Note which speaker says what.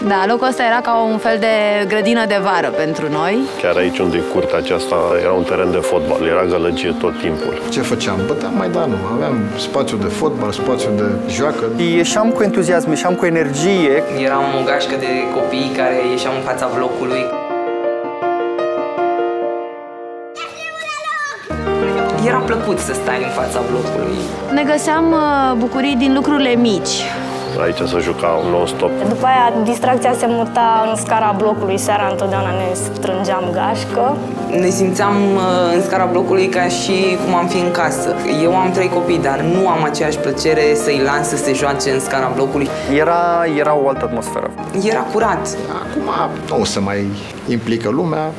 Speaker 1: Da, locul ăsta era ca un fel de grădină de vară pentru noi.
Speaker 2: Chiar aici unde e curtea aceasta era un teren de fotbal, era gălăgie tot timpul.
Speaker 3: Ce făceam? Băteam Maidanul, aveam spațiu de fotbal, spațiu de joacă.
Speaker 4: Ieșeam cu entuziasm, ieșeam cu energie.
Speaker 5: Eram o gașcă de copii care ieșeam în fața blocului. Era plăcut să stai în fața blocului.
Speaker 1: Ne găseam bucurii din lucrurile mici.
Speaker 2: Aici se juca non-stop.
Speaker 6: După aia, distracția se muta în scara blocului. Seara întotdeauna ne strângeam gașcă.
Speaker 5: Ne simțeam în scara blocului ca și cum am fi în casă. Eu am 3 copii, dar nu am aceeași plăcere să-i las să se joace în scara blocului.
Speaker 4: Era o altă atmosferă.
Speaker 5: Era curat.
Speaker 3: Acum nu se mai implică lumea.